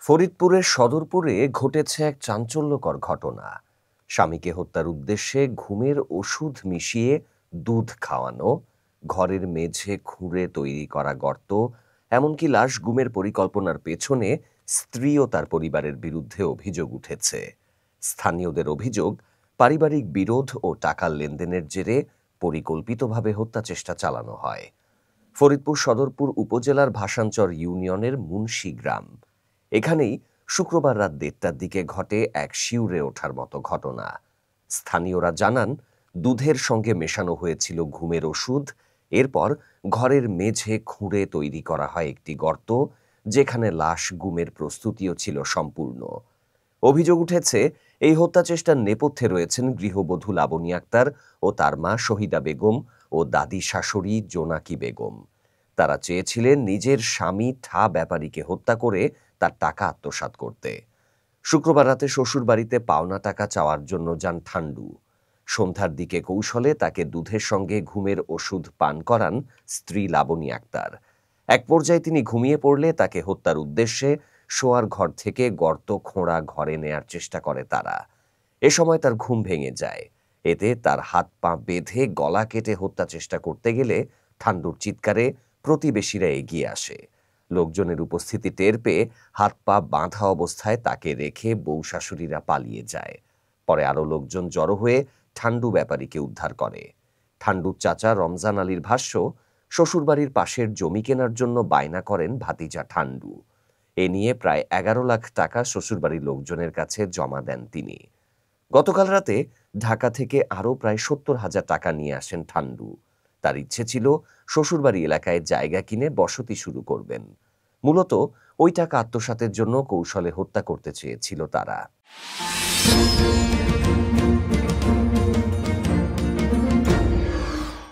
ফরিদপুরের সদরপুরে ঘটেছে এক চাঞ্চল্যকর ঘটনা। স্বামীকে হত্যার উদ্দেশ্যে ঘুমের ওষুধ মিশিয়ে দুধ খাওয়ানো, ঘরের মেঝে খুঁড়ে তৈরি করা গর্ত, এমনকি লাশ গুমের পরিকল্পনার পেছনে স্ত্রী ও তার পরিবারের বিরুদ্ধে অভিযোগ উঠেছে। স্থানীয়দের অভিযোগ, পারিবারিক বিরোধ ও টাকার লেনদেনের জেরে পরিকল্পিতভাবে হত্যা চেষ্টা চালানো হয়। ফরিদপুর সদরপুর উপজেলার ভাসানচর ইউনিয়নের মুন্সি গ্রাম। এখানেই শুক্রবার রাত 1টার দিকে ঘটে এক শিউরে ওঠার মতো ঘটনা। স্থানীয়রা জানান, দুধের সঙ্গে মেশানো হয়েছিল ঘুমের ওষুধ। এরপর ঘরের মেঝে খুঁড়ে তৈরি করা হয় একটি গর্ত, যেখানে লাশ গুমের প্রস্তুতিও ছিল সম্পূর্ণ। অভিযোগ উঠেছে, এই হত্যা চেষ্টার নেপথ্যে রয়েছেন গৃহবধূ লাবণী আক্তার ও তার মা শহীদা বেগম ও দাদি শাশুড়ি জোনাকি বেগম। তারা চেয়েছিলেন নিজের স্বামী ঠা ব্যাপারীকে হত্যা করে তার টাকা আত্মসাৎ করতে। শুক্রবার রাতে শ্বশুরবাড়িতে পাওনা টাকা চাওয়ার জন্য যান ঠান্ডু। সন্ধ্যার দিকে কৌশলে তাকে দুধের সঙ্গে ঘুমের ওষুধ পান করান স্ত্রী লাবণী আক্তার। এক পর্যায়ে তিনি ঘুমিয়ে পড়লে তাকে হত্যার উদ্দেশ্যে শোয়ার ঘর থেকে গর্ত খোঁড়া ঘরে নেয়ার চেষ্টা করে তারা। এ সময় তার ঘুম ভেঙে যায়। এতে তার হাত পা বেঁধে গলা কেটে হত্যা চেষ্টা করতে গেলে ঠান্ডুর চিৎকারে প্রতিবেশীরা এগিয়ে আসে। লোকজনের উপস্থিতি টের পেয়ে হাত পা বাঁধা অবস্থায় তাকে রেখে বউ শাশুড়িরা পালিয়ে যায়। পরে আরও লোকজন জড়ো হয়ে ঠান্ডু ব্যাপারীকে উদ্ধার করে। ঠান্ডুর চাচা রমজান আলীর ভাষ্য, শ্বশুরবাড়ির পাশের জমি কেনার জন্য বায়না করেন ভাতিজা ঠান্ডু। এ নিয়ে প্রায় 11 লাখ টাকা শ্বশুরবাড়ির লোকজনের কাছে জমা দেন তিনি। গতকাল রাতে ঢাকা থেকে আরও প্রায় 70,000 টাকা নিয়ে আসেন ঠান্ডু। তার ইচ্ছে ছিল শ্বশুরবাড়ি এলাকায় জায়গা কিনে বসতি শুরু করবেন। মূলত ওই টাকা আত্মসাতের জন্য কৌশলে হত্যা করতে চেয়েছিল তারা।